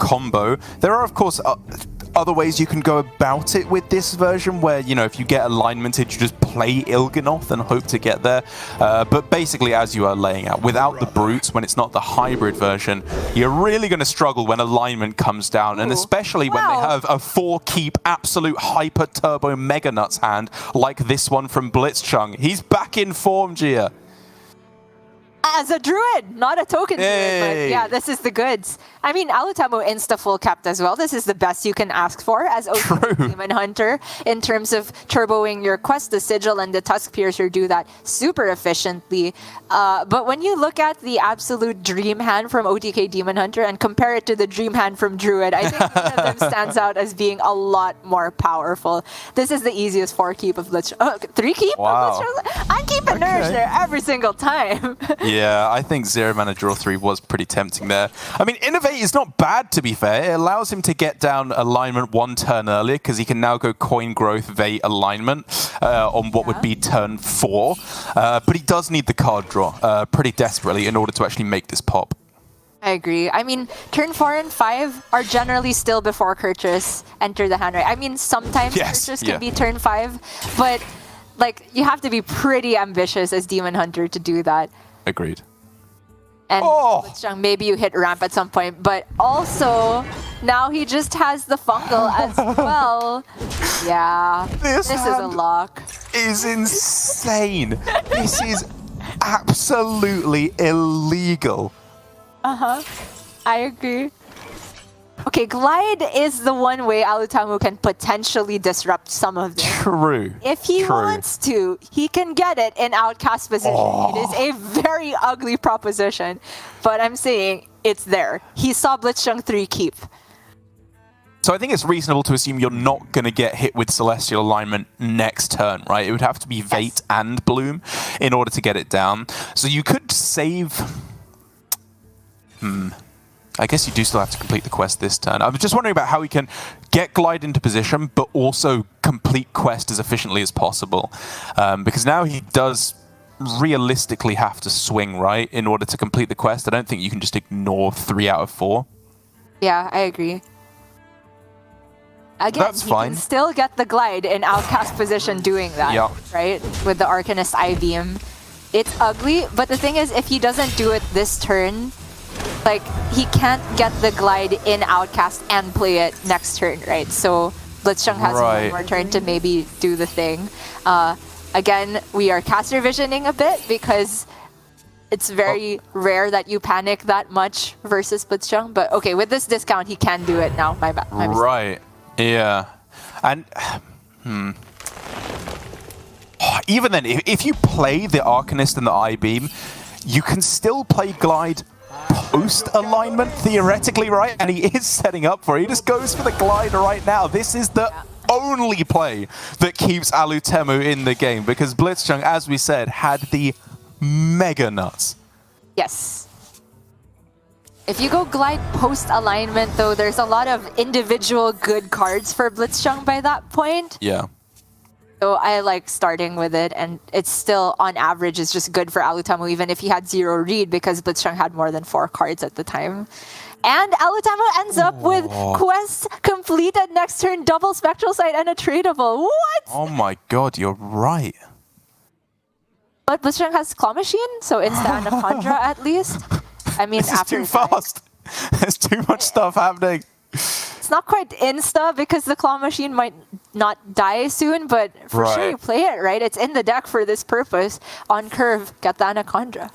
combo. There are, of course, other ways you can go about it with this version where, you know, if you get alignmented, you just play Il'gynoth and hope to get there. But basically, as you are laying out, without the brutes, when it's not the hybrid version, you're really going to struggle when alignment comes down, and especially when they have a 4-keep absolute hyper turbo mega nuts hand like this one from Blitzchung. He's back in form, Gia. As a druid, not a token druid, but yeah, this is the goods. I mean, Alutemu insta-full kept as well. This is the best you can ask for as OTK Demon Hunter in terms of turboing your quest. The Sigil and the Tusk Piercer do that super efficiently. But when you look at the absolute dream hand from OTK Demon Hunter and compare it to the dream hand from Druid, I think one of them stands out as being a lot more powerful. This is the easiest 4-keep of Blitzchung. 3-keep? Wow. I'm keeping Nourish there every single time. Yeah, I think 0-mana draw 3 was pretty tempting there. I mean, Innovate is not bad, to be fair. It allows him to get down alignment 1 turn earlier because he can now go Coin Growth, Vate alignment on what would be turn 4. But he does need the card draw pretty desperately in order to actually make this pop. I agree. I mean, turn 4 and 5 are generally still before Kurtrus enter the hand, right? I mean, sometimes Kurtrus can be turn 5, but like you have to be pretty ambitious as Demon Hunter to do that. Agreed. And Blitzchung, maybe you hit ramp at some point, but also now he just has the fungal as well. Yeah, this is a lock. Is insane. This is absolutely illegal. I agree. Okay, Glide is the one way Alutemu can potentially disrupt some of this. True. If he wants to, he can get it in outcast position. It is a very ugly proposition, but I'm saying it's there. He saw Blitzchung 3-keep. So I think it's reasonable to assume you're not going to get hit with Celestial Alignment next turn, right? It would have to be Vate and Bloom in order to get it down. So you could save... I guess you do still have to complete the quest this turn. I was just wondering about how we can get Glide into position, but also complete quest as efficiently as possible. Because now he does realistically have to swing, right, in order to complete the quest. I don't think you can just ignore 3 out of 4. Yeah, I agree. Again, that's fine. Can still get the Glide in outcast position doing that, right? With the Arcanist I-Beam. It's ugly, but the thing is, if he doesn't do it this turn, like, he can't get the Glide in Outcast and play it next turn, right? So Blitzchung has one more turn to maybe do the thing. Again, we are caster visioning a bit because it's very rare that you panic that much versus Blitzchung. But okay, with this discount, he can do it now. My bad. Right. Yeah. And even then, if you play the Arcanist and the I-Beam, you can still play Glide post-alignment, theoretically, right? And he is setting up for it. He just goes for the Glide right now. This is the only play that keeps Alutemu in the game, because Blitzchung, as we said, had the mega nuts. Yes. If you go Glide post-alignment, though, there's a lot of individual good cards for Blitzchung by that point. Yeah. So I like starting with it, and it's still, on average, is just good for Alutemu, even if he had 0 read, because Blitzchung had more than 4 cards at the time. And Alutemu ends up with quest completed next turn, double Spectral Sight and a tradable. What? Oh my god, you're right. But Blitzchung has Claw Machine, so insta Anaconda at least. I mean, this is too fast. There's too much stuff happening. It's not quite insta because the Claw Machine might not die soon, but for sure you play it, right? It's in the deck for this purpose. On curve, get the Anaconda.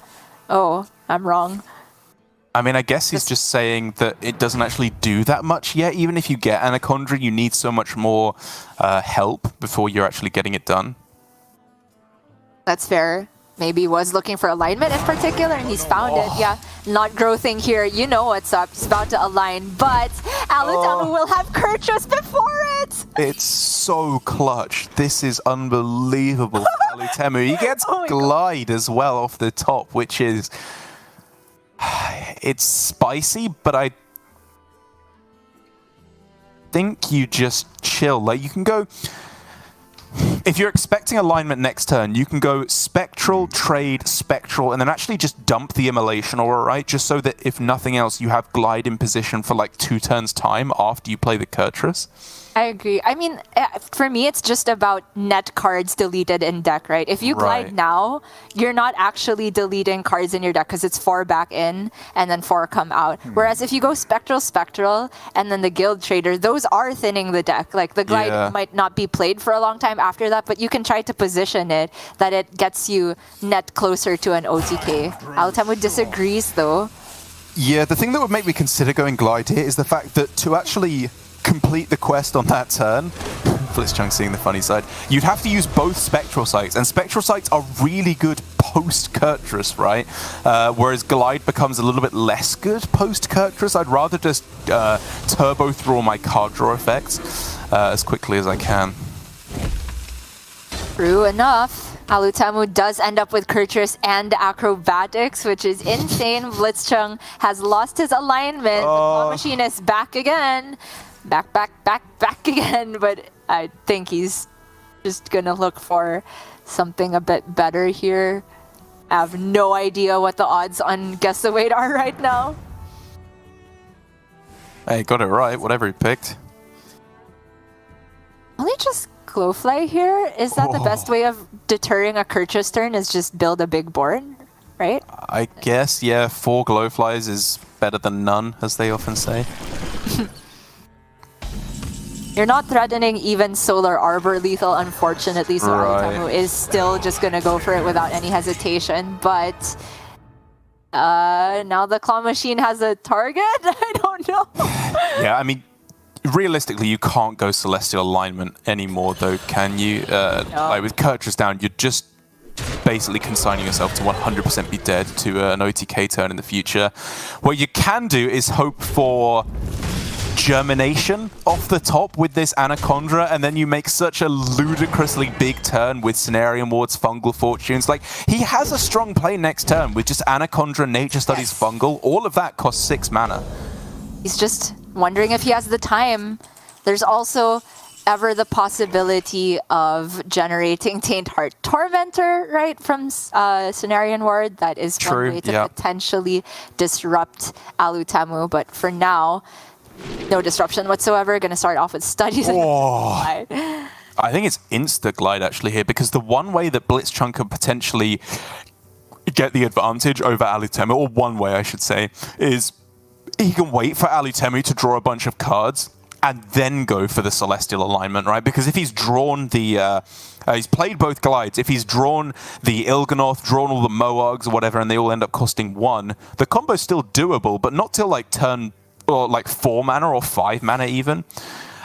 Oh, I'm wrong. I mean, I guess he's just saying that it doesn't actually do that much yet. Even if you get Anaconda, you need so much more help before you're actually getting it done. That's fair. Maybe he was looking for alignment in particular, and he's found it. Yeah, not growthing here. You know what's up. He's about to align, but Alutemu will have Kurtrus before it! It's so clutch. This is unbelievable for Alutemu. He gets Glide as well off the top, which is... It's spicy, but I think you just chill. Like, you can go... if you're expecting alignment next turn, you can go Spectral, Trade, Spectral, and then actually just dump the Immolation Aura, right? Just so that if nothing else, you have Glide in position for like 2 turns time after you play the Kurtrus. I agree. I mean, for me, it's just about net cards deleted in deck, right? If you glide now, you're not actually deleting cards in your deck because it's 4 back in and then 4 come out. Whereas if you go Spectral, and then the Guild Trader, those are thinning the deck. Like the glide might not be played for a long time after that, but you can try to position it that it gets you net closer to an OTK. Alutemu disagrees though. Yeah, the thing that would make me consider going glide here is the fact that to actually complete the quest on that turn, Blitzchung seeing the funny side, you'd have to use both Spectral Sights, and Spectral Sights are really good post-Kurtrus, right? Whereas Glide becomes a little bit less good post-Kurtrus. I'd rather just turbo through all my card draw effects as quickly as I can. True enough. Alutemu does end up with Kurtrus and Acrobatics, which is insane. Blitzchung has lost his alignment. The claw machine is back again. Back again. But I think he's just gonna look for something a bit better here. I have no idea what the odds on Guess the Weight are right now. Hey, got it right, whatever he picked. Only just Glowfly here? Is that the best way of deterring a Kurtrus turn, is just build a big board, right? I guess, yeah, 4 Glowflies is better than none, as they often say. You're not threatening even Solar Arbor lethal, unfortunately, so Alutemu is still just going to go for it without any hesitation, but now the claw machine has a target? I don't know. Yeah, I mean, realistically, you can't go Celestial Alignment anymore, though, can you? No. Like with Kurtrus down, you're just basically consigning yourself to 100% be dead to an OTK turn in the future. What you can do is hope for Germination off the top with this Anaconda, and then you make such a ludicrously big turn with Cenarian Wards, Fungal Fortunes. Like, he has a strong play next turn with just Anaconda, Nature Studies, Fungal. All of that costs 6 mana. He's just wondering if he has the time. There's also ever the possibility of generating Taint Heart Tormentor, right, from Cenarian Ward. That is one way to potentially disrupt Alutemu, but for now, no disruption whatsoever. Gonna start off with Studies. I think it's insta-glide actually here, because the one way that Blitzchung can potentially get the advantage over Alutemu, or one way I should say, is he can wait for Alutemu to draw a bunch of cards and then go for the Celestial Alignment, right? Because if he's drawn the... he's played both glides. If he's drawn the Il'gynoth, drawn all the Moargs or whatever, and they all end up costing 1, the combo's still doable, but not till like turn... or like 4 mana or 5 mana even.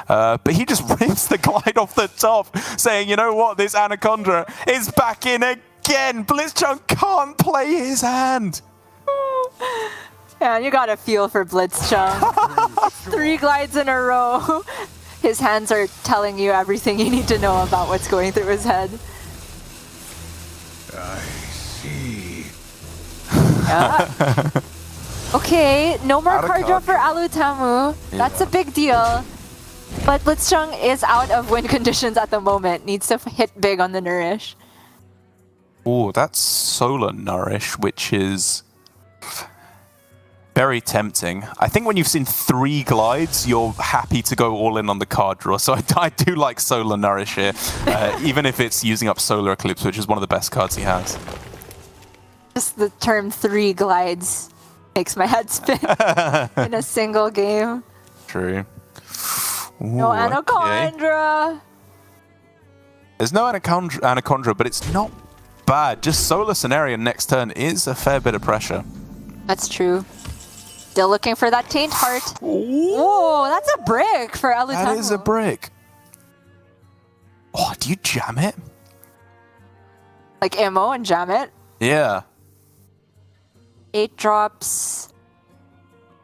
But he just rips the glide off the top, saying, you know what, this Anaconda is back in again. Blitzchung can't play his hand. Yeah, you got a feel for Blitzchung. 3 glides in a row. His hands are telling you everything you need to know about what's going through his head. I see. Yeah. Okay, no more card draw for Alutemu. That's a big deal. But Blitzchung is out of win conditions at the moment. Needs to hit big on the Nourish. Oh, that's Solar Nourish, which is very tempting. I think when you've seen 3 glides, you're happy to go all in on the card draw. So I do like Solar Nourish here, even if it's using up Solar Eclipse, which is one of the best cards he has. Just the term 3 glides makes my head spin in a single game. True. Ooh, no Anaconda. Okay. There's no Anaconda, but it's not bad. Just Solar Cenarian next turn is a fair bit of pressure. That's true. Still looking for that Taint Heart. Whoa, that's a brick for Alutemu. That is a brick. Oh, do you jam it? Like ammo and jam it? Yeah. 8 drops.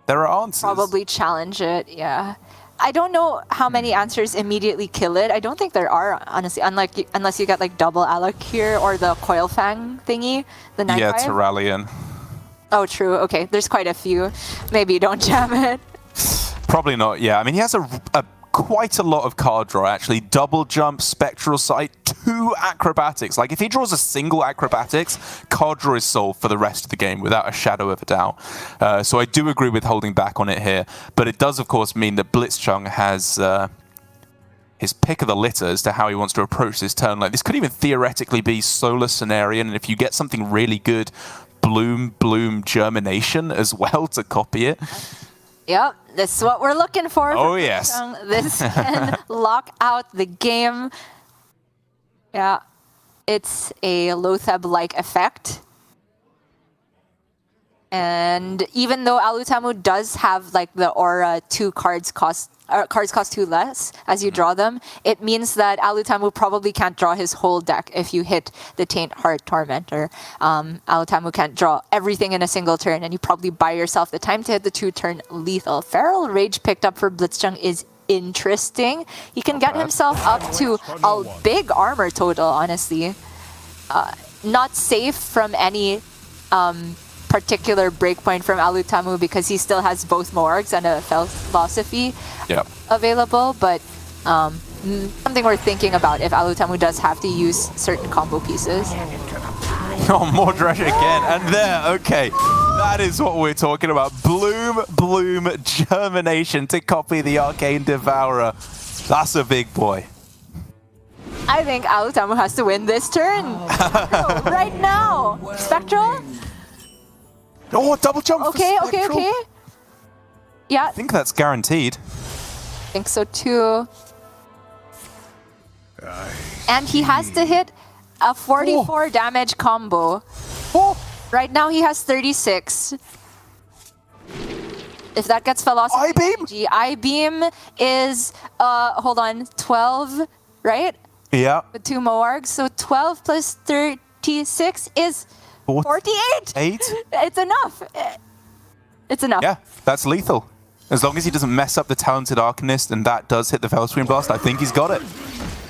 There are answers. Probably challenge it, yeah. I don't know how many answers immediately kill it. I don't think there are, honestly, unless you get like double Alec here or the Coil Fang thingy, the 9/5. Yeah, Terralion. Oh, true. Okay, there's quite a few. Maybe you don't jam it. Probably not, yeah. I mean, he has quite a lot of card draw, actually. Double Jump, Spectral Sight, 2 acrobatics. Like, if he draws a single acrobatics, card draw is solved for the rest of the game without a shadow of a doubt. So I do agree with holding back on it here. But it does, of course, mean that Blitzchung has his pick of the litter as to how he wants to approach this turn. Like, this could even theoretically be Solar Cenarian, and if you get something really good, Bloom, Germination as well to copy it. Yep, this is what we're looking for. Oh, yes. This can lock out the game. Yeah, it's a Lotheb-like effect. And even though Alutemu does have like the aura 2 cards cost 2 less as you draw them, it means that Alutemu probably can't draw his whole deck if you hit the Taint Heart Tormentor. Alutemu can't draw everything in a single turn, and you probably buy yourself the time to hit the 2-turn lethal. Feral Rage picked up for Blitzchung is interesting. He can get himself up to a big armor total, honestly. Not safe from any particular breakpoint from Alutemu because he still has both Morgs and a Philosophy available, but something we're thinking about if Alutemu does have to use certain combo pieces. Oh, more Dredge again, and there, okay. That is what we're talking about. Bloom, Germination to copy the Arcane Devourer. That's a big boy. I think Alutemu has to win this turn. Right now. Spectral? Oh, double jump. Okay. Yeah. I think that's guaranteed. I think so too. And he has to hit a 44 damage combo. Right now he has 36. If that gets Philosophy, I-beam? I-beam is, hold on, 12, right? Yeah. With 2 Moargs, so 12 plus 36 is 48. 8? It's enough. It's enough. Yeah, that's lethal. As long as he doesn't mess up the Talented Arcanist and that does hit the Fellscreen Blast, I think he's got it.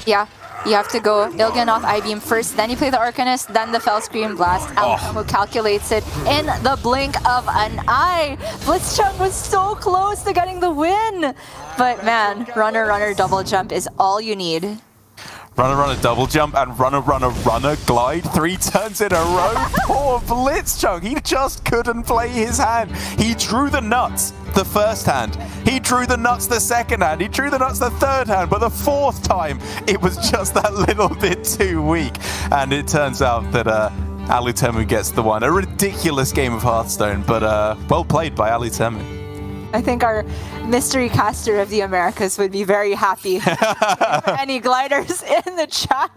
Yeah, you have to go Il'gyanoth I-beam first, then you play the Arcanist, then the Fellscream Blast. Alutemu calculates it in the blink of an eye. Blitzchung was so close to getting the win. But man, runner, double jump is all you need. Runner, double jump, and runner, glide. 3 turns in a row. Poor Blitzchung. He just couldn't play his hand. He drew the nuts the first hand. He drew the nuts the second hand. He drew the nuts the third hand. But the 4th time, it was just that little bit too weak. And it turns out that Alutemu gets the one. A ridiculous game of Hearthstone, but well played by Alutemu. I think our mystery caster of the Americas would be very happy. Any gliders in the chat?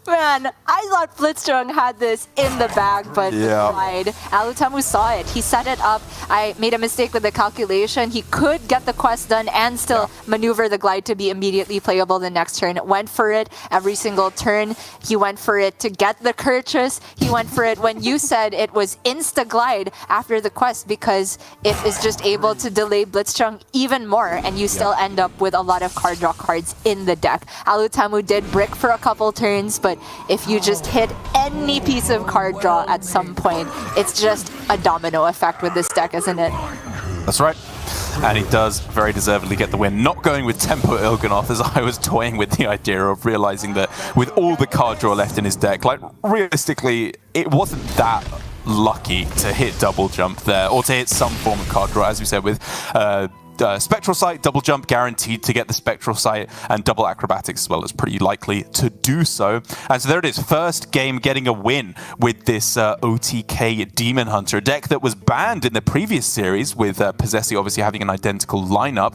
Man, I thought Blitzchung had this in the bag, but glide. Alutemu saw it. He set it up. I made a mistake with the calculation. He could get the quest done and still maneuver the glide to be immediately playable the next turn. Went for it every single turn. He went for it to get the Kirchus. He went for it when you said it was insta-glide after the quest because it is just able to delay Blitzchung even more and you still end up with a lot of card draw cards in the deck. Alutemu did brick for a couple turns, but if you just hit any piece of card draw at some point, it's just a domino effect with this deck, isn't it? That's right. And he does very deservedly get the win. Not going with Tempo Il'gyanoth, as I was toying with the idea of realizing that with all the card draw left in his deck, like realistically, it wasn't that lucky to hit double jump there, or to hit some form of card draw, as we said, with Spectral Sight, double jump guaranteed to get the Spectral Sight, and double acrobatics as well as pretty likely to do so. And so there it is, first game getting a win with this OTK Demon Hunter, a deck that was banned in the previous series with Possessi obviously having an identical lineup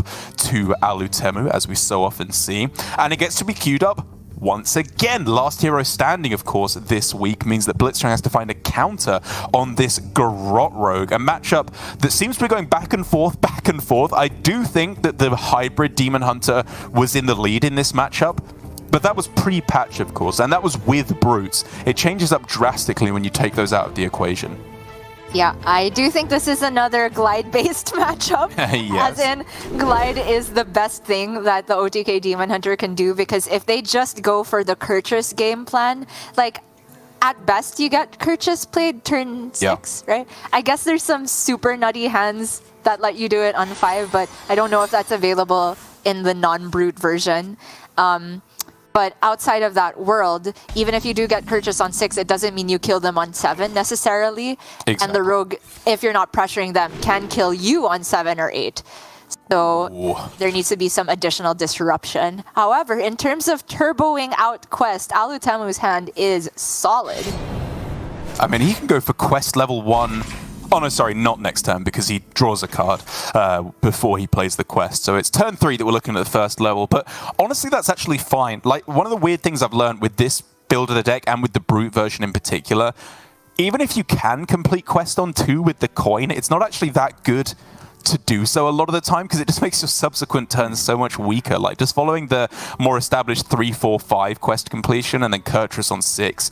to Alutemu, as we so often see. And it gets to be queued up once again. Last hero standing, of course, this week means that Blitzchung has to find a counter on this Garrote Rogue, a matchup that seems to be going back and forth. I do think that the hybrid Demon Hunter was in the lead in this matchup, but that was pre-patch, of course, and that was with Brutes. It changes up drastically when you take those out of the equation. Yeah, I do think this is another glide-based matchup. Yes. As in, glide is the best thing that the OTK Demon Hunter can do, because if they just go for the Kirchus game plan, like, at best you get Kirchus played turn 6, right? I guess there's some super nutty hands that let you do it on 5, but I don't know if that's available in the non-brute version. But But outside of that world, even if you do get purchase on 6, it doesn't mean you kill them on 7 necessarily. Exactly. And the rogue, if you're not pressuring them, can kill you on 7 or 8. So there needs to be some additional disruption. However, in terms of turboing out quest, Alutemu's hand is solid. I mean, he can go for quest level 1. Oh no, sorry, not next turn, because he draws a card before he plays the quest. So it's turn 3 that we're looking at the first level. But honestly, that's actually fine. Like, one of the weird things I've learned with this build of the deck, and with the Brute version in particular, even if you can complete quest on 2 with the coin, it's not actually that good to do so a lot of the time, because it just makes your subsequent turns so much weaker. Like, just following the more established 3, 4, 5 quest completion and then Kurtrus on 6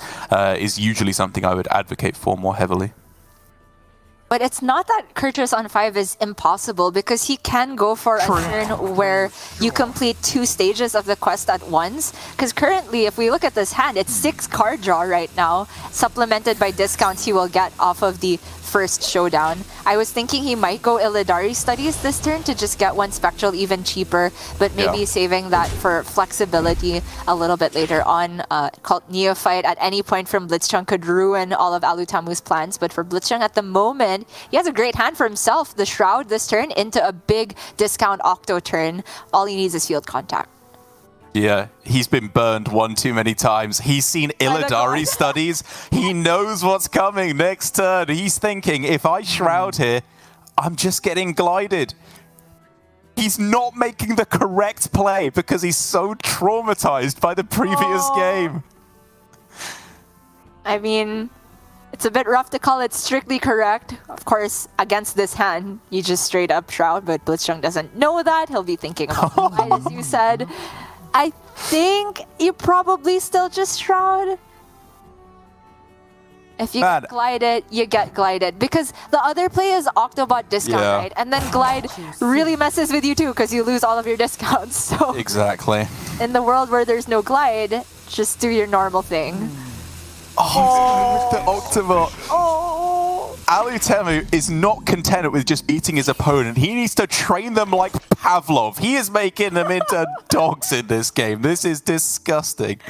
is usually something I would advocate for more heavily. But it's not that Kurtrus on 5 is impossible, because he can go for a turn where you complete 2 stages of the quest at once. Because currently, if we look at this hand, it's 6 card draw right now, supplemented by discounts he will get off of the first showdown. I was thinking he might go Illidari Studies this turn to just get 1 Spectral even cheaper, but maybe saving that for flexibility a little bit later on. Called Neophyte at any point from Blitzchung could ruin all of Alutemu's plans, but for Blitzchung at the moment, he has a great hand for himself. The Shroud this turn into a big discount Octo turn. All he needs is field contact. Yeah, he's been burned one too many times. He's seen Illidari Studies. He knows what's coming next turn. He's thinking, if I Shroud here, I'm just getting glided. He's not making the correct play because he's so traumatized by the previous game. I mean, it's a bit rough to call it strictly correct. Of course, against this hand, you just straight up Shroud, but Blitzchung doesn't know that. He'll be thinking about glide, as you said. I think you probably still just Shroud. If you glide it, you get glided. Because the other play is Octobot discount, right? And then glide really messes with you too, because you lose all of your discounts. So exactly. In the world where there's no glide, just do your normal thing. Oh, the Octobot. Alutemu is not content with just beating his opponent. He needs to train them like Pavlov. He is making them into dogs in this game. This is disgusting.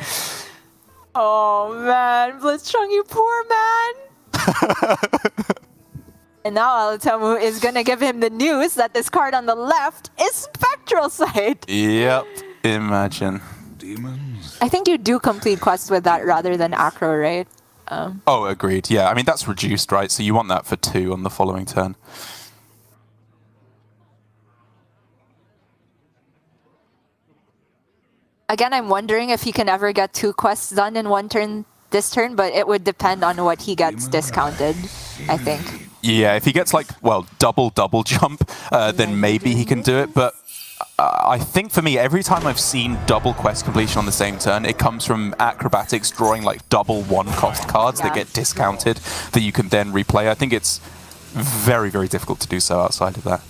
Oh man, Blitzchung, you poor man. And now Alutemu is gonna give him the news that this card on the left is Spectral Sight. Yep, imagine. Demons. I think you do complete quests with that rather than Acro, right? Oh, agreed. Yeah, I mean, that's reduced, right? So you want that for 2 on the following turn. Again, I'm wondering if he can ever get 2 quests done in 1 turn this turn, but it would depend on what he gets discounted, I think. Yeah, if he gets, like, well, double jump, then maybe he can do it, but I think for me, every time I've seen double quest completion on the same turn, it comes from acrobatics drawing like double 1-cost cards that get discounted that you can then replay. I think it's very, very difficult to do so outside of that.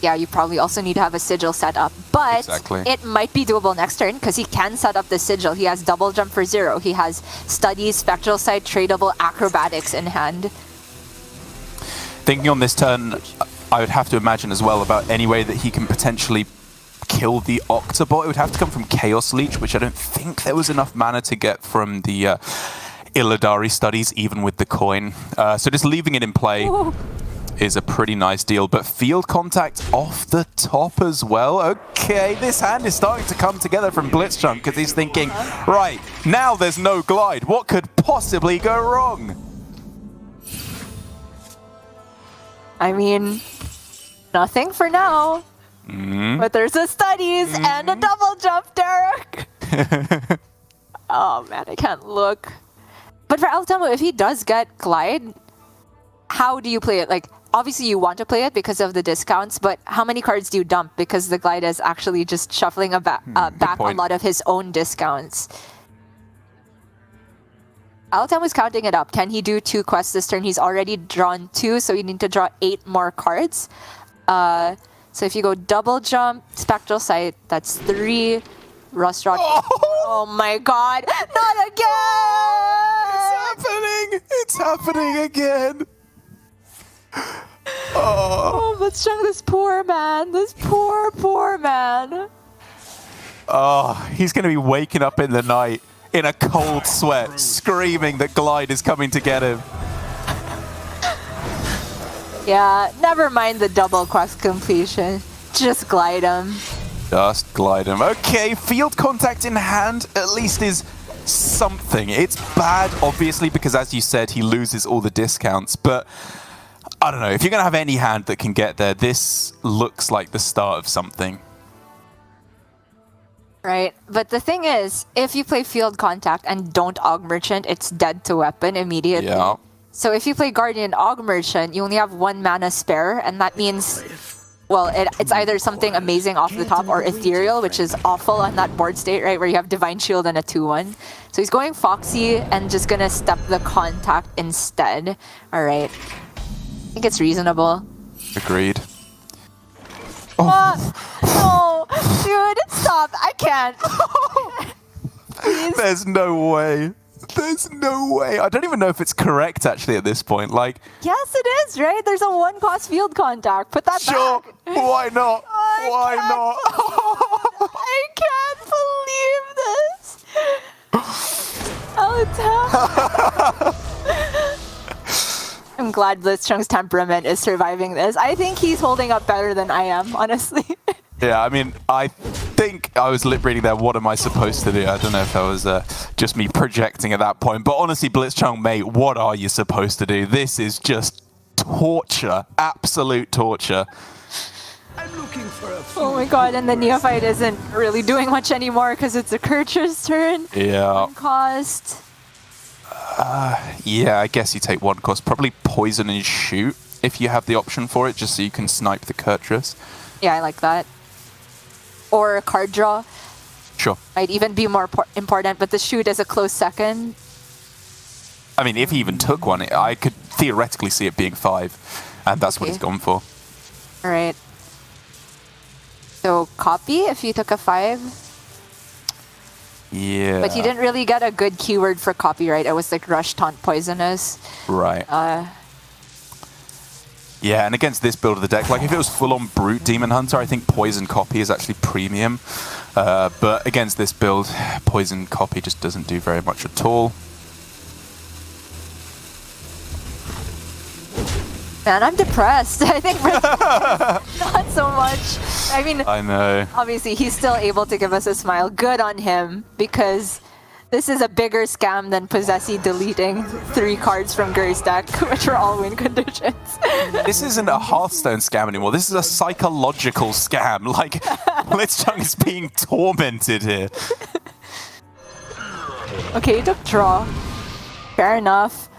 Yeah, you probably also need to have a sigil set up, but it might be doable next turn because he can set up the sigil. He has double jump for 0. He has studies, spectral sight, tradable acrobatics in hand. Thinking on this turn, I would have to imagine as well about any way that he can potentially kill the Octobot. It would have to come from Chaos Leech, which I don't think there was enough mana to get from the Illidari Studies, even with the coin. So just leaving it in play is a pretty nice deal. But field contact off the top as well. Okay, this hand is starting to come together from Blitzchung because he's thinking, right, now there's no glide. What could possibly go wrong? I mean, nothing for now. But there's a studies and a double jump, Derek. Oh man, I can't look. But for Alutemu, if he does get glide, how do you play it? Like, obviously you want to play it because of the discounts, but how many cards do you dump? Because the glide is actually just shuffling back a lot of his own discounts. Alutemu's counting it up. Can he do 2 quests this turn? He's already drawn 2, so you need to draw 8 more cards. So if you go double jump, spectral sight, that's 3. Rust Rock. Oh my god, not again! It's happening again! Oh, Blitzchung, this poor man, this poor man. Oh, he's going to be waking up in the night in a cold sweat, screaming that Glide is coming to get him. Yeah, never mind the double quest completion. Just glide him. Just glide him. Okay, field contact in hand at least is something. It's bad, obviously, because as you said, he loses all the discounts. But I don't know. If you're going to have any hand that can get there, this looks like the start of something. Right, but the thing is, if you play field contact and don't Aug Merchant, it's dead to weapon immediately. Yeah. So if you play Guardian Aug Merchant, you only have 1 mana spare, and that means, well, it's either something amazing off the top or Ethereal, which is awful on that board state, right, where you have Divine Shield and a 2/1. So he's going Foxy and just gonna step the contact instead. All right, I think it's reasonable. Agreed. No, dude, stop! I can't. Please. There's no way. There's no way. I don't even know if it's correct, actually, at this point. Like, Yes, it is, right? There's a 1-cost field contact. Put that sure. back. Why not? Why not? I can't believe this. I'm glad Blitzchung's temperament is surviving this. I think he's holding up better than I am, honestly. Yeah, I mean, I think I was lip reading there. What am I supposed to do? I don't know if that was just me projecting at that point. But honestly, Blitzchung, mate, what are you supposed to do? This is just torture. Absolute torture. I'm looking for a Oh my god, and the Neophyte isn't really doing much anymore because it's a Kircher's turn. Yeah. 1 cost. Yeah, I guess you take 1 cost. Probably poison and shoot if you have the option for it, just so you can snipe the Kurtrus. Yeah, I like that. Or a card draw. Sure. Might even be more important, but the shoot is a close second. I mean, if he even took one, I could theoretically see it being 5, and that's what he's gone for. All right. So copy if you took a 5. Yeah. But you didn't really get a good keyword for copyright. It was like Rush, Taunt, Poisonous. Right. Yeah, and against this build of the deck, like if it was full-on Brute Demon Hunter, I think Poison Copy is actually premium. But against this build, Poison Copy just doesn't do very much at all. Man, I'm depressed. I think not so much. I mean, I know. obviously he's still able to give us a smile. Good on him, because this is a bigger scam than Possessy deleting 3 cards from Gur's deck, which are all win conditions. This isn't a Hearthstone scam anymore. This is a psychological scam. Like, Blitzchung is being tormented here. Okay, you took draw. Fair enough.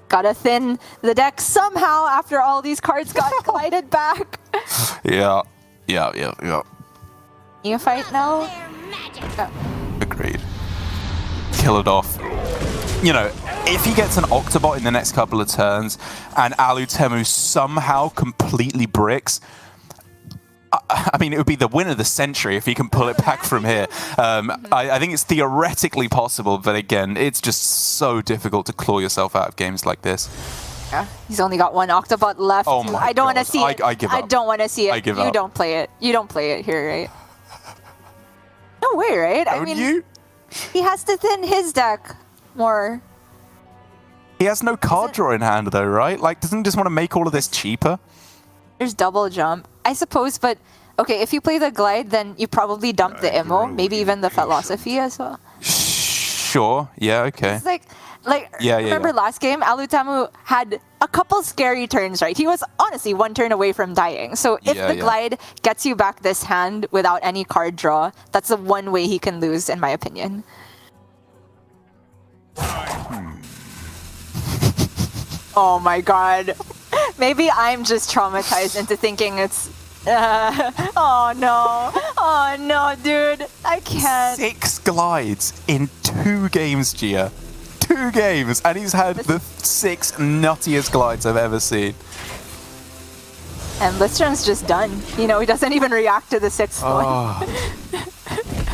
Gotta thin the deck somehow after all these cards got glided back. Yeah. Neophyte now? Yeah. Agreed. Kill it off. You know, if he gets an Octobot in the next couple of turns and Alutemu somehow completely bricks, I mean, it would be the win of the century if he can pull it back from here. I think it's theoretically possible, but again, it's just so difficult to claw yourself out of games like this. Yeah, he's only got 1 Octobot left. Oh my I don't want to God. see it. I give up. I don't want to see it. I give you up. don't play it. You don't play it here, right? No way, right? I mean, you? he has to thin his deck more. He has no card draw in hand, though, right? Like, doesn't he just want to make all of this cheaper? There's double jump, I suppose, but okay, if you play the glide, then you probably dump the Immo, maybe even the philosophy as well. Sure. Yeah, okay. It's like Yeah, remember last game, Alutemu had a couple scary turns, right? He was honestly 1 turn away from dying. So if the glide gets you back this hand without any card draw, that's the one way he can lose, in my opinion. Oh my god. Maybe I'm just traumatized into thinking it's... oh no, dude. I can't. 6 glides in 2 games, Gia. 2 games, and he's had the 6 nuttiest glides I've ever seen. And Blitzchung's just done. You know, he doesn't even react to the 6th one.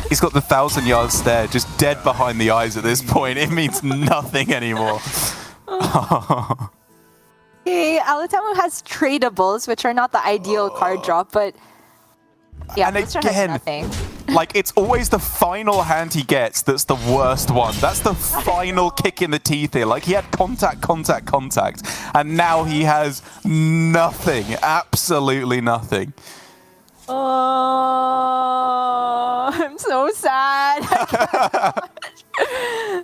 He's got the 1,000-yard stare, just dead behind the eyes at this point. It means nothing anymore. Okay, Alutemu has tradables, which are not the ideal card drop, but Yeah, and Blitzchung has again, nothing. like, it's always the final hand he gets that's the worst one. That's the final kick in the teeth here. Like, he had contact, and now he has nothing. Absolutely nothing. Oh, I'm so sad.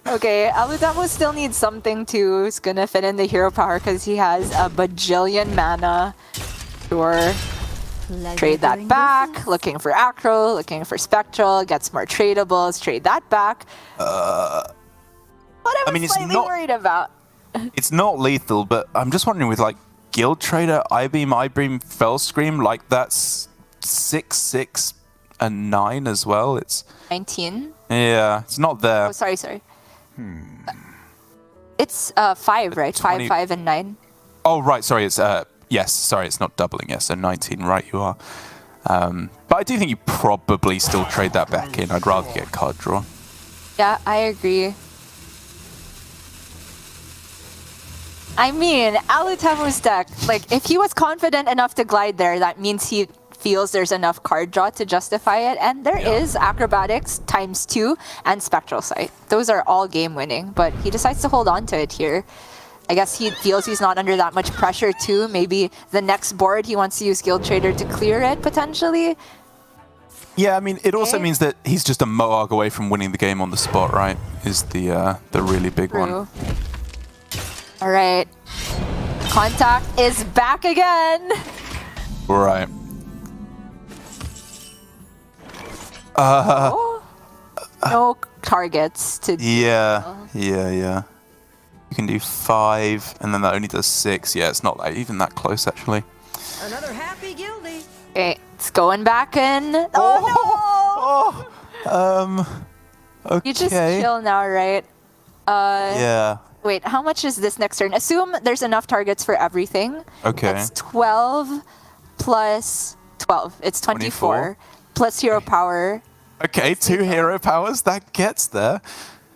Okay, Alutemu still needs something too. He's gonna fit in the hero power because he has a bajillion mana. Sure. Trade that back. Looking for Acro, looking for Spectral, gets more tradables, trade that back. What I was slightly worried about. It's not lethal, but I'm just wondering with like Guild Trader, I-Beam, Fell Scream, like that's 6, 6, and 9 as well. It's 19. Yeah, it's not there. Oh, sorry. It's 5, right? 5, 5, and 9. Oh, right. Sorry, it's yes. Sorry, it's not doubling. Yes, so 19. Right, you are. But I do think you probably still trade that back in. I'd rather get card draw. Yeah, I agree. I mean, Alutemu's deck, like, if he was confident enough to glide there, that means he feels there's enough card draw to justify it. And there is Acrobatics ×2 and Spectral Sight. Those are all game winning, but he decides to hold on to it here. I guess he feels he's not under that much pressure too. Maybe the next board he wants to use Guild Trader to clear it potentially. Yeah, I mean, it also means that he's just a Moarg away from winning the game on the spot, right? Is the really big one. All right. Contact is back again. Right. No targets to. Yeah. You can do 5, and then that only does 6. Yeah, it's not like even that close actually. Another happy guildie. Okay, it's going back in. Oh no! Okay. You just chill now, right? Yeah. Wait, how much is this next turn? Assume there's enough targets for everything. Okay. It's 12 plus 12. It's 24. Plus hero power. Okay, 2 hero powers. That gets there.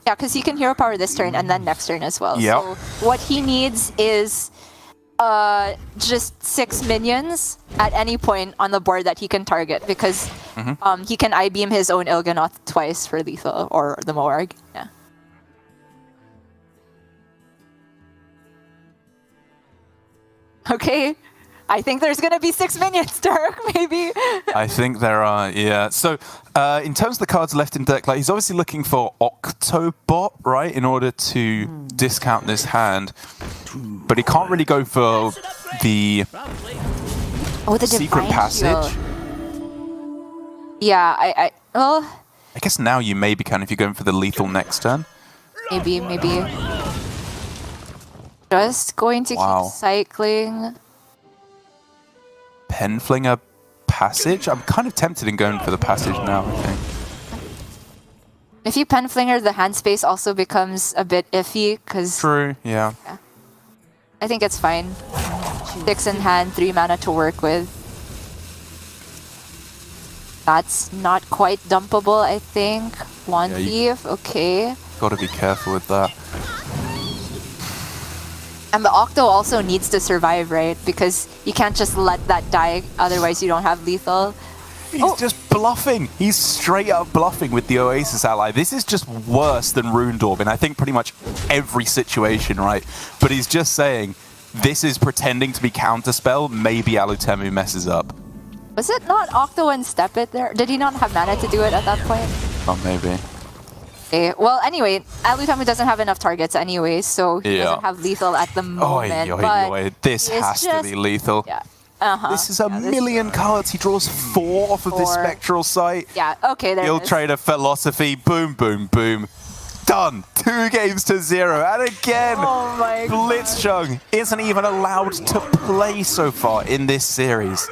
Yeah, because he can hero power this turn and then next turn as well. Yep. So what he needs is just 6 minions at any point on the board that he can target because he can I-beam his own Il'gynoth twice for lethal or the Moarg. Yeah. Okay. I think there's going to be 6 minions, Dark, maybe. I think there are, yeah. So, in terms of the cards left in deck, like he's obviously looking for Octobot, right, in order to discount this hand. But he can't really go for the secret passage. Yeah, well, I guess now you maybe can if you're going for the lethal next turn. Maybe. Just going to keep cycling. Penflinger passage? I'm kind of tempted in going for the passage now, I think. If you Penflinger, the hand space also becomes a bit iffy, because... True, yeah. I think it's fine. 6 in hand, 3 mana to work with. That's not quite dumpable, I think. One thief, okay. Gotta be careful with that. And the Octo also needs to survive, right? Because you can't just let that die, otherwise you don't have lethal. He's just bluffing. He's straight up bluffing with the Oasis ally. This is just worse than Runed Orb in I think pretty much every situation, right? But he's just saying, this is pretending to be Counterspell. Maybe Alutemu messes up. Was it not Octo and Step It there? Did he not have mana to do it at that point? Oh, maybe. Okay, well, anyway, Alutemu doesn't have enough targets anyway, so he doesn't have lethal at the moment. This has to be lethal. Yeah. This is a million cards. He draws 4 off of this Spectral Sight. Yeah, okay, there Guild Trader Philosophy. Boom, boom, boom. Done. 2 games to 0. And again, Blitzchung isn't even allowed to play so far in this series.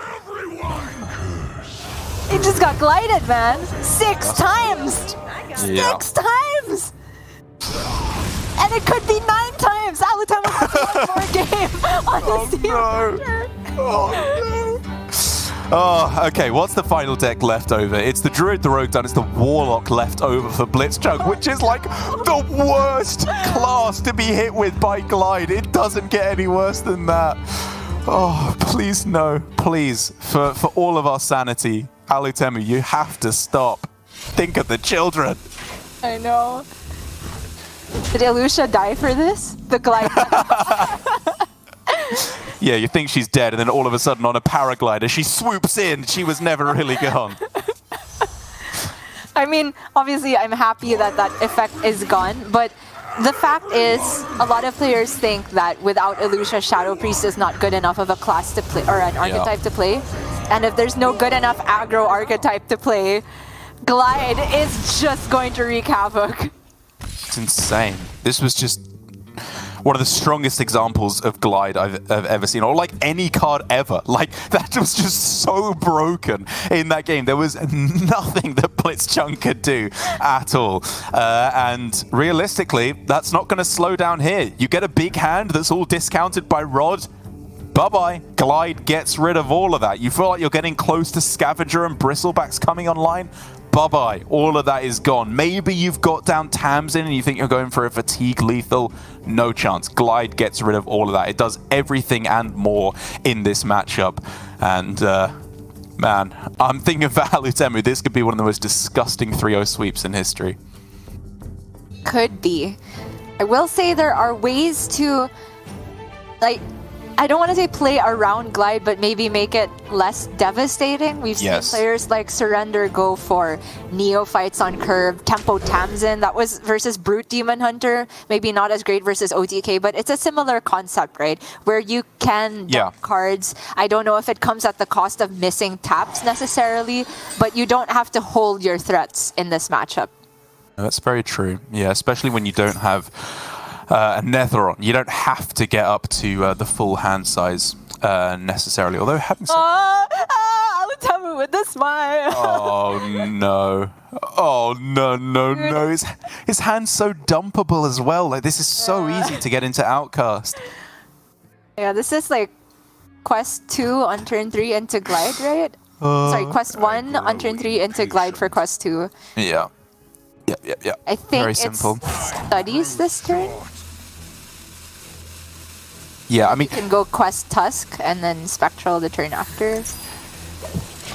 He just got glided, man. 6 times. 6 times! And it could be 9 times! Alutemu has one more game on this team. Oh, okay, what's the final deck left over? It's the Druid, the Rogue Dun, it's the Warlock left over for Blitzchung, which is like the worst class to be hit with by Glide. It doesn't get any worse than that. Oh, please no. Please, for all of our sanity, Alutemu, you have to stop. Think of the children. I know. Did Ilusha die for this? The glide. Yeah, you think she's dead, and then all of a sudden on a paraglider, she swoops in. She was never really gone. I mean, obviously, I'm happy that that effect is gone, but the fact is, a lot of players think that without Ilusha, Shadow Priest is not good enough of a class to play, or an archetype to play. And if there's no good enough aggro archetype to play, Glide is just going to wreak havoc. It's insane. This was just one of the strongest examples of Glide I've ever seen, or like any card ever. Like, that was just so broken in that game. There was nothing that Blitzchung could do at all. And realistically, that's not going to slow down here. You get a big hand that's all discounted by Rod. Bye-bye. Glide gets rid of all of that. You feel like you're getting close to Scavenger and Bristlebacks coming online. Bye-bye. All of that is gone. Maybe you've got down Tamsin and you think you're going for a fatigue lethal. No chance. Glide gets rid of all of that. It does everything and more in this matchup. And, man, I'm thinking for Alutemu, this could be one of the most disgusting 3-0 sweeps in history. Could be. I will say there are ways to, like, I don't want to say play around Glide, but maybe make it less devastating. We've seen players like Surrender go for Neophytes on curve, Tempo Tamsin, that was versus Brute Demon Hunter. Maybe not as great versus OTK, but it's a similar concept, right? Where you can dump cards. I don't know if it comes at the cost of missing taps necessarily, but you don't have to hold your threats in this matchup. That's very true. Yeah, especially when you don't have a Netheron. You don't have to get up to the full hand size necessarily. Although having said Alutemu with the smile. Oh no. Oh no. His hand's so dumpable as well. Like, this is so easy to get into Outcast. Yeah, this is like quest 2 on turn 3 into Glide, right? Sorry, quest 1 on turn 3 into Glide for quest 2. Yeah. Yeah. I think Very it's simple. Studies this turn. Yeah, I mean, You can go quest Tusk and then Spectral the turn after.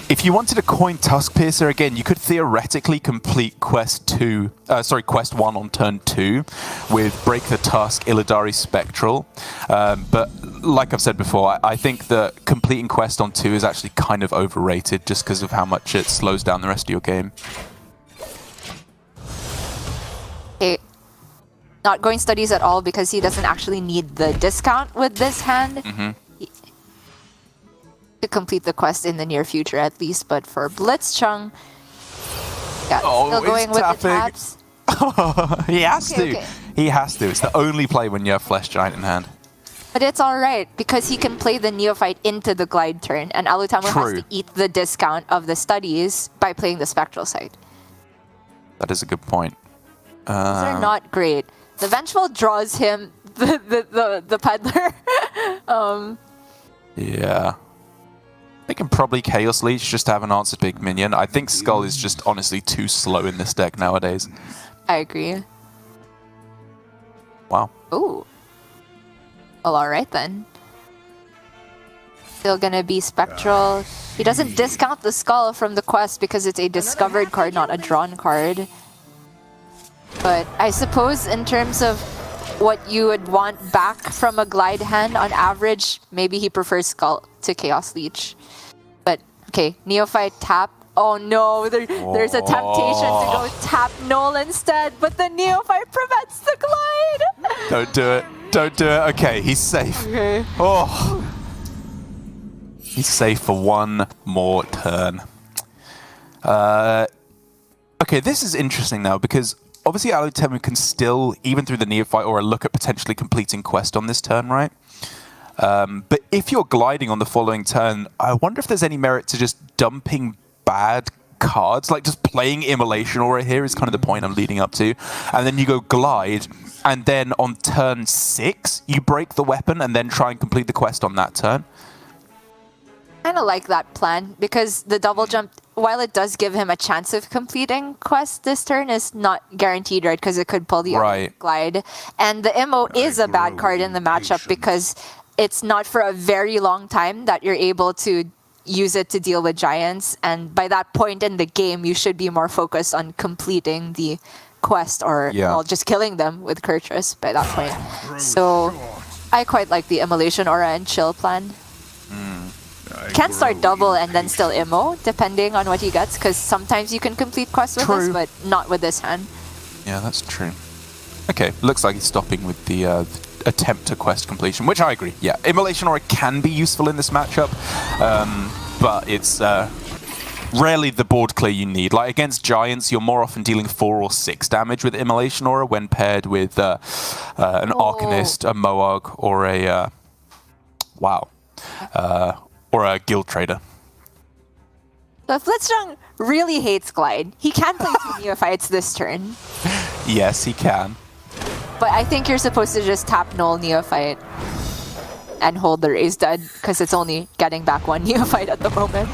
if you wanted to coin Tusk Piercer again, you could theoretically complete quest 1 on turn 2 with Break the Tusk, Illidari Spectral. But like I've said before, I think that completing quest on 2 is actually kind of overrated just because of how much it slows down the rest of your game. Okay. Not going Studies at all because he doesn't actually need the discount with this hand. To complete the quest in the near future at least, but for Blitzchung, still going with the taps. He has to. Okay. He has to. It's the only play when you have Flesh Giant in hand. But it's alright because he can play the Neophyte into the Glide turn, and Alutemu has to eat the discount of the Studies by playing the Spectral side. That is a good point. These are not great. The Vengeful draws him the Peddler. Yeah. They can probably Chaos Leech just to have an answered big minion. I think Skull is just honestly too slow in this deck nowadays. I agree. Wow. Ooh. Well, alright then. Still gonna be Spectral. He doesn't discount the Skull from the quest because it's a discovered card, not a drawn card. But I suppose in terms of what you would want back from a Glide hand, on average, maybe he prefers Skull to Chaos Leech. But, okay, Neophyte tap. Oh no, there's a temptation to go tap Null instead, but the Neophyte prevents the Glide! Don't do it. Don't do it. Okay, he's safe. Okay. Oh. He's safe for one more turn. Okay, this is interesting now because obviously Alutemu can still, even through the Neophyte Aura, look at potentially completing quest on this turn, right? But if you're gliding on the following turn, I wonder if there's any merit to just dumping bad cards, like just playing Immolation Aura here is kind of the point I'm leading up to. And then you go glide, and then on turn 6, you break the weapon and then try and complete the quest on that turn. I kind of like that plan because the double jump, while it does give him a chance of completing quest this turn, is not guaranteed, right? Because it could pull the other Glide. And the Immo is a bad card in the matchup because it's not for a very long time that you're able to use it to deal with giants, and by that point in the game, you should be more focused on completing the quest or well, just killing them with Kurtrus by that point. So I quite like the Immolation Aura and Chill plan. Can start double and then still immo, depending on what he gets, because sometimes you can complete quests with this, but not with this hand. Yeah, that's true. Okay, looks like he's stopping with the attempt to quest completion, which I agree. Yeah, Immolation Aura can be useful in this matchup, but it's rarely the board clear you need. Like against giants, you're more often dealing 4 or 6 damage with Immolation Aura when paired with an Arcanist, a Moog, or a or a Guild Trader. So if Blitzchung really hates Glide, he can play 2 Neophytes this turn. Yes, he can. But I think you're supposed to just tap Null Neophyte and hold the Raise Dead, because it's only getting back 1 Neophyte at the moment.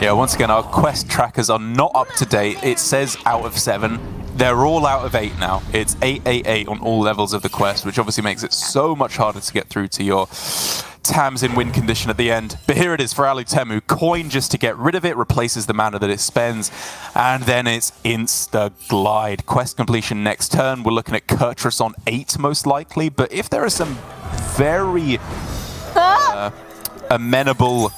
Yeah, once again, our quest trackers are not up to date. It says out of 7. They're all out of 8 now. It's 888 on all levels of the quest, which obviously makes it so much harder to get through to your Tams in win condition at the end. But here it is for Alutemu. Coin just to get rid of it, replaces the mana that it spends, and then it's insta-glide. Quest completion next turn. We're looking at Kurtrus on 8 most likely, but if there are some very amenable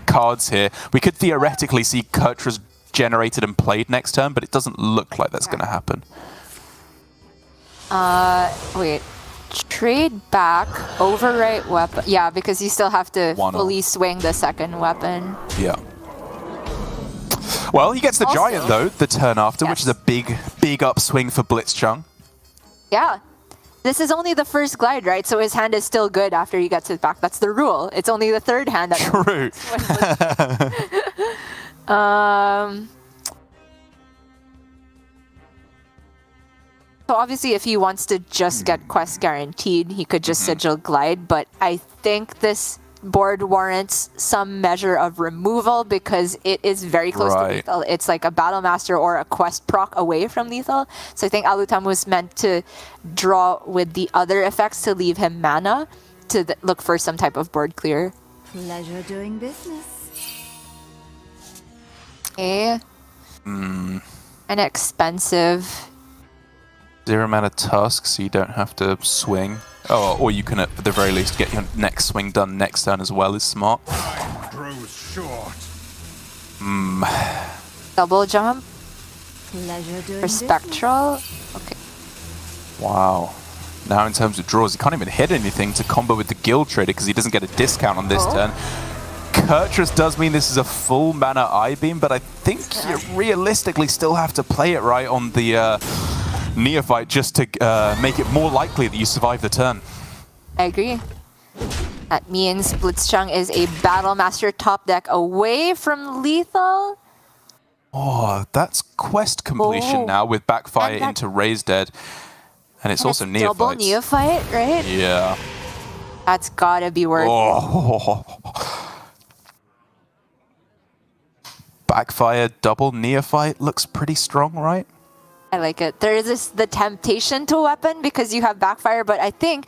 cards here, we could theoretically see Kurtrus generated and played next turn, but it doesn't look like that's going to happen. Wait. Trade back, overwrite weapon. Yeah, because you still have to fully swing the second weapon. Yeah. Well, he gets the giant, though, the turn after, which is a big upswing for Blitzchung. Yeah. This is only the first glide, right? So his hand is still good after he gets it back. That's the rule. It's only the third hand that... True. So obviously, if he wants to just get quest guaranteed, he could just sigil glide, but I think this board warrants some measure of removal because it is very close to lethal. It's like a Battle Master or a quest proc away from lethal. So I think Alutemu was meant to draw with the other effects to leave him mana to look for some type of board clear. Pleasure doing business. Okay. And expensive. 0 mana tusk, so you don't have to swing. Oh, or you can at the very least get your next swing done next turn as well is smart. Double jump. Pleasure doing For Spectral. Okay. Wow. Now in terms of draws, he can't even hit anything to combo with the Guild Trader because he doesn't get a discount on this turn. Kurtrus does mean this is a full mana I-Beam, but I think you realistically still have to play it right on the Neophyte just to make it more likely that you survive the turn. I agree. That means Blitzchung is a Battle Master top deck away from lethal. Oh, that's quest completion now with Backfire into Raise Dead. And it's also Neophytes. Double Neophyte, right? Yeah. That's gotta be worth it. Backfire, double Neophyte looks pretty strong, right? I like it. There is the temptation to weapon because you have Backfire, but I think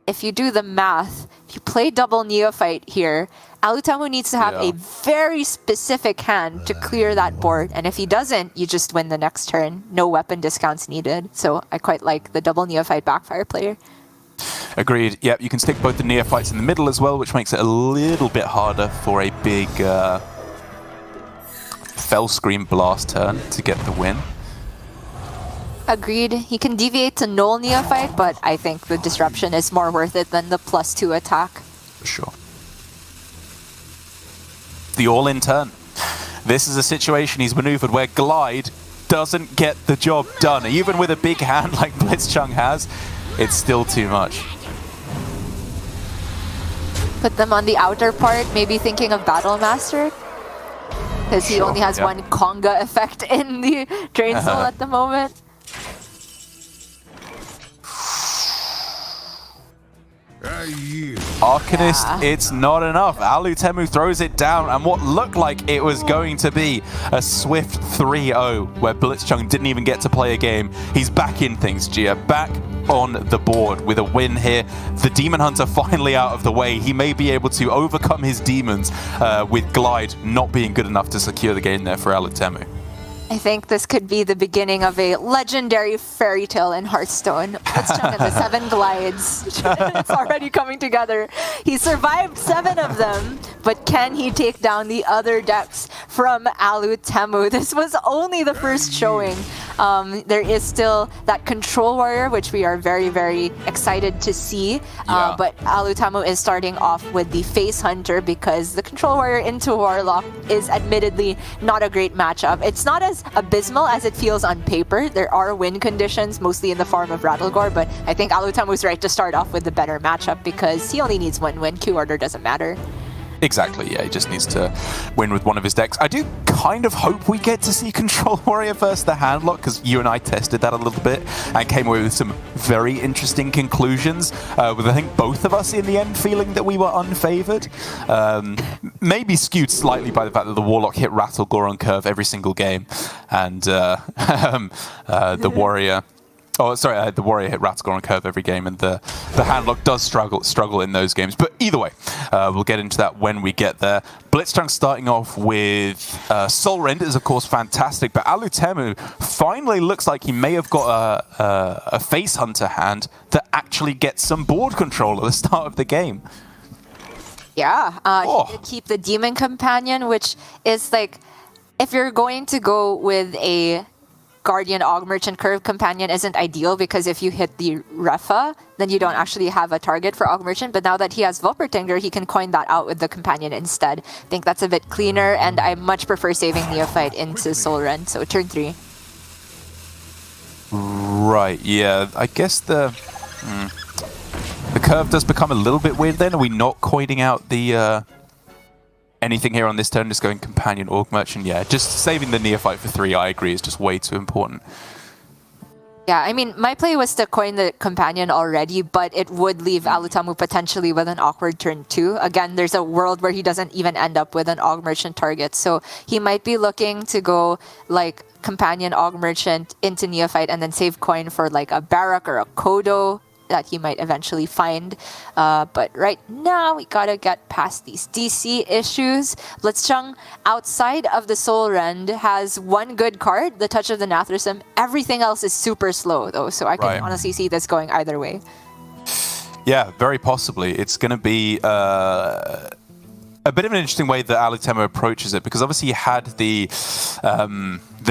if you do the math, if you play double Neophyte here, Alutemu needs to have a very specific hand to clear that board, and if he doesn't, you just win the next turn. No weapon discounts needed. So I quite like the double Neophyte Backfire player. Agreed. Yep, you can stick both the Neophytes in the middle as well, which makes it a little bit harder for a big Fell Scream Blast turn to get the win. Agreed. He can deviate to Null Neophyte, but I think the disruption is more worth it than the +2 attack. For sure. The all-in turn. This is a situation he's maneuvered where Glide doesn't get the job done. Even with a big hand like Blitzchung has, it's still too much. Put them on the outer part, maybe thinking of Battle Master. Because he only has one Conga effect in the Drain Soul at the moment. Arcanist, it's not enough. Alutemu throws it down, and what looked like it was going to be a swift 3-0, where Blitzchung didn't even get to play a game. He's back in things, Gia. Back on the board with a win here. The Demon Hunter finally out of the way. He may be able to overcome his demons with Glide not being good enough to secure the game there for Alutemu. I think this could be the beginning of a legendary fairy tale in Hearthstone. Blitzchung and the 7 glides. It's already coming together. He survived 7 of them, but can he take down the other decks from Alutemu? This was only the first showing. There is still that Control Warrior, which we are very, very excited to see. But Alutemu is starting off with the Face Hunter because the Control Warrior into Warlock is admittedly not a great matchup. It's not as abysmal as it feels on paper. There are win conditions, mostly in the form of Rattlegore, but I think Alutemu's right to start off with the better matchup because he only needs 1 win. Q order doesn't matter. Exactly, yeah, he just needs to win with one of his decks. I do kind of hope we get to see Control Warrior versus the Handlock, because you and I tested that a little bit and came away with some very interesting conclusions, with I think both of us in the end feeling that we were unfavored. Maybe skewed slightly by the fact that the Warlock hit Rattlegore on curve every single game, and the Warrior... Oh, sorry, the Warrior hit Rattlegore on curve every game, and the Handlock does struggle in those games. But either way, we'll get into that when we get there. Blitzchung starting off with Soul Rend is, of course, fantastic, but Alutemu finally looks like he may have got a Face Hunter hand that actually gets some board control at the start of the game. Yeah, he did keep the Demon Companion, which is like, if you're going to go with a Guardian Og Merchant curve, Companion isn't ideal because if you hit the Refa, then you don't actually have a target for Og Merchant. But now that he has Volpertinger, he can coin that out with the Companion instead. I think that's a bit cleaner, and I much prefer saving Neophyte into Soul Rend. So turn 3. Right, yeah. I guess the curve does become a little bit weird then. Are we not coining out the... anything here on this turn, just going Companion, Orc Merchant? Yeah, just saving the Neophyte for 3, I agree, is just way too important. Yeah, I mean, my play was to coin the Companion already, but it would leave Alutemu potentially with an awkward turn 2. Again, there's a world where he doesn't even end up with an Og Merchant target, so he might be looking to go, like, Companion, Og Merchant into Neophyte and then save coin for, like, a Barak or a Kodo that he might eventually find. But right now, we gotta get past these DC issues. Blitzchung, outside of the Soul Rend, has 1 good card, the Touch of the Nathrysm. Everything else is super slow, though, so I can honestly see this going either way. Yeah, very possibly. It's going to be a bit of an interesting way that Alutemu approaches it, because obviously you had the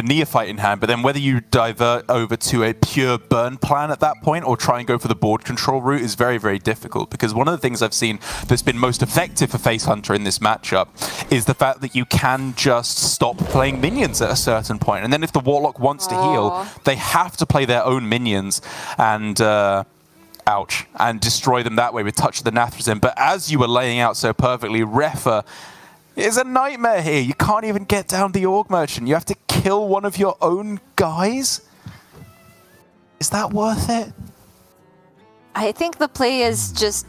Neophyte in hand, but then whether you divert over to a pure burn plan at that point or try and go for the board control route is very, very difficult, because one of the things I've seen that's been most effective for Face Hunter in this matchup is the fact that you can just stop playing minions at a certain point, and then if the Warlock wants to heal, they have to play their own minions and and destroy them that way with Touch of the Nathrysm. But as you were laying out so perfectly, Refa is a nightmare here. You can't even get down the Orc Merchant. You have to kill one of your own guys. Is that worth it? I think the play is just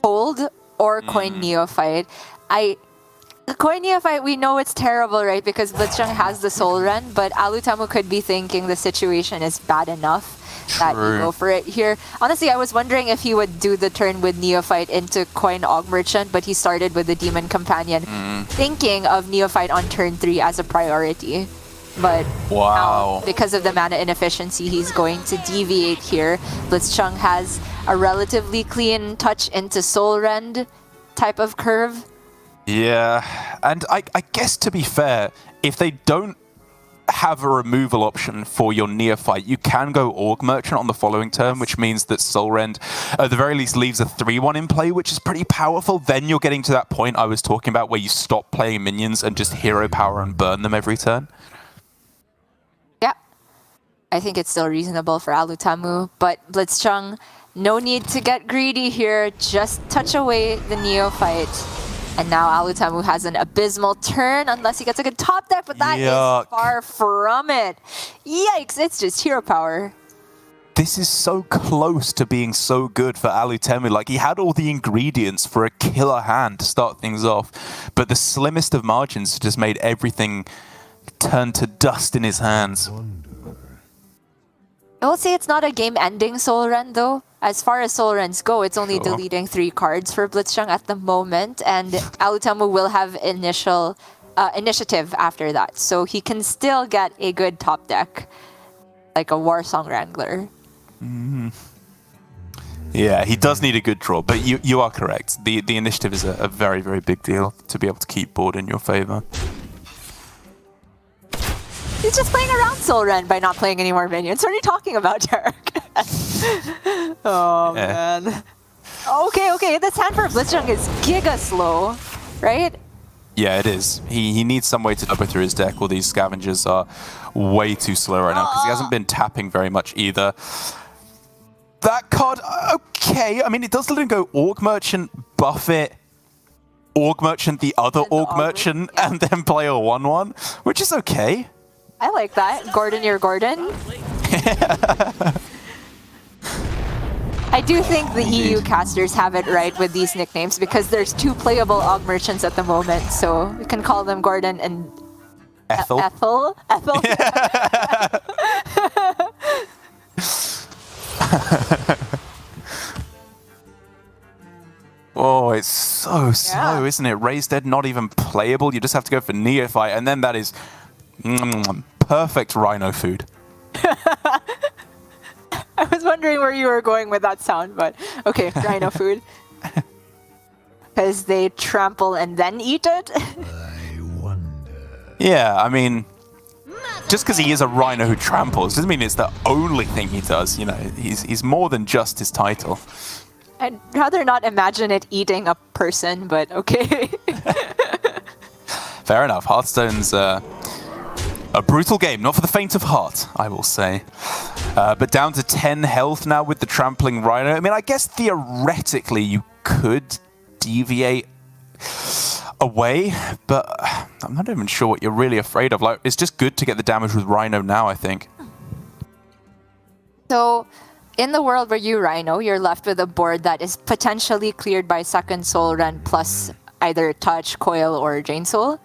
hold or coin Neophyte. The coin Neophyte, we know it's terrible, right? Because Blitzchung has the Soul Rend, but Alutemu could be thinking the situation is bad enough that you go for it here. Honestly, I was wondering if he would do the turn with Neophyte into coin Og Merchant, but he started with the Demon Companion, thinking of Neophyte on turn 3 as a priority. But now, because of the mana inefficiency, he's going to deviate here. Blitzchung has a relatively clean touch into Soul Rend type of curve. Yeah, and I guess to be fair, if they don't have a removal option for your Neophyte, you can go Orc Merchant on the following turn, which means that Soul Rend at the very least leaves a 3-1 in play, which is pretty powerful. Then you're getting to that point I was talking about where you stop playing minions and just hero power and burn them every turn. Yeah, I think it's still reasonable for Alutemu, but Blitzchung, no need to get greedy here, just touch away the Neophyte. And now Alutemu has an abysmal turn, unless he gets a good top deck, but that is far from it. Yikes, it's just hero power. This is so close to being so good for Alutemu. Like, he had all the ingredients for a killer hand to start things off, but the slimmest of margins just made everything turn to dust in his hands. I will say it's not a game-ending Soul Rend, though. As far as Soul Rends go, it's only Sure. deleting 3 cards for Blitzchung at the moment, and Alutemu will have initiative after that, so he can still get a good top deck, like a Warsong Wrangler. Yeah, he does need a good draw, but you are correct. The initiative is a very, very big deal to be able to keep board in your favor. He's just playing around Soul Rend by not playing any more minions. What are you talking about, Derek? Oh, Yeah. man. Okay, this hand for Blitzchung is giga slow, right? Yeah, it is. He needs some way to double through his deck. All these scavengers are way too slow right now because he hasn't been tapping very much either. That card, okay. I mean, it does let him go Orc Merchant, buff it, Orc Merchant, the other Orc Merchant, and then play a 1/1, which is okay. I like that. Gordon, you're Gordon. I do think the EU casters have it right with these nicknames because there's 2 playable Orc Merchants at the moment, so we can call them Gordon and Ethel. Ethel. Oh, it's so slow, isn't it? Raised Dead, not even playable. You just have to go for Neophyte, and then that is perfect Rhino food. I was wondering where you were going with that sound, but okay, Rhino food. Because they trample and then eat it? I wonder. Yeah, I mean, just because he is a Rhino who tramples doesn't mean it's the only thing he does. You know, he's more than just his title. I'd rather not imagine it eating a person, but okay. Fair enough. Hearthstone's a brutal game, not for the faint of heart, I will say. But down to 10 health now with the trampling Rhino. I mean, I guess theoretically you could deviate away, but I'm not even sure what you're really afraid of. Like, it's just good to get the damage with Rhino now, I think. So, in the world where you Rhino, you're left with a board that is potentially cleared by second Soul Rend plus either Touch, Coil, or Drain Soul.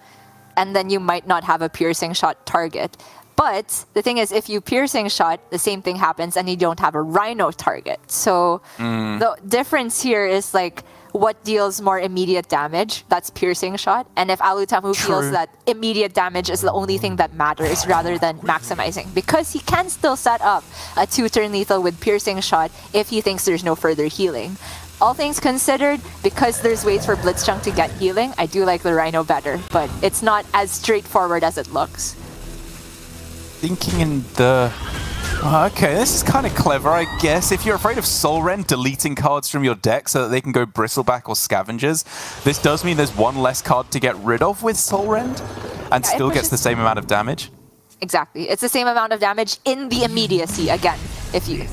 And then you might not have a Piercing Shot target. But the thing is, if you Piercing Shot, the same thing happens and you don't have a Rhino target. So the difference here is like what deals more immediate damage, that's Piercing Shot. And if Alutemu feels that immediate damage is the only thing that matters rather than maximizing. Because he can still set up a 2-turn lethal with Piercing Shot if he thinks there's no further healing. All things considered, because there's ways for Blitzchung to get healing, I do like the Rhino better, but it's not as straightforward as it looks. Thinking in the... Okay, this is kind of clever, I guess. If you're afraid of Soul Rend deleting cards from your deck so that they can go Bristleback or Scavengers, this does mean there's one less card to get rid of with Soul Rend and still gets the same amount of damage. Exactly. It's the same amount of damage in the immediacy, again, if you...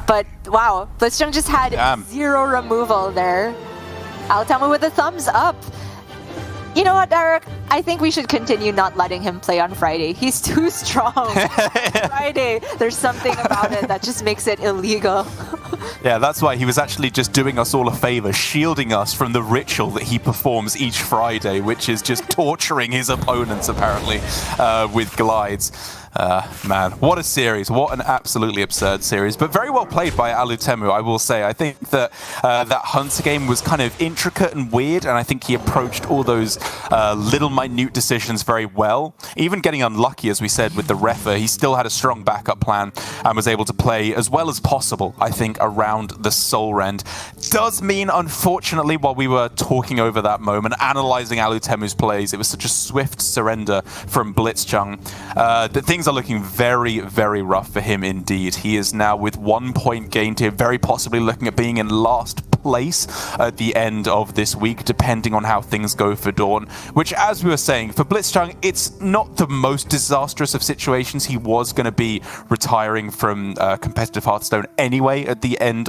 But, wow, Blitzchung just had 0 removal there. Alutemu with a thumbs up. You know what, Eric? I think we should continue not letting him play on Friday. He's too strong. Friday, there's something about it that just makes it illegal. Yeah, that's why he was actually just doing us all a favor, shielding us from the ritual that he performs each Friday, which is just torturing his opponents, apparently, with glides. Man, what a series. What an absolutely absurd series. But very well played by Alutemu, I will say. I think that that Hunter game was kind of intricate and weird, and I think he approached all those little minute decisions very well. Even getting unlucky, as we said, with the Refa, he still had a strong backup plan and was able to play as well as possible, I think, around the Soul Rend. Does mean, unfortunately, while we were talking over that moment, analyzing Alutemu's plays, it was such a swift surrender from Blitzchung that things are looking very, very rough for him indeed. He is now with 1 point gained here, very possibly looking at being in last place at the end of this week, depending on how things go for Dawn, which, as we were saying, for Blitzchung, it's not the most disastrous of situations. He was going to be retiring from competitive Hearthstone anyway at the end of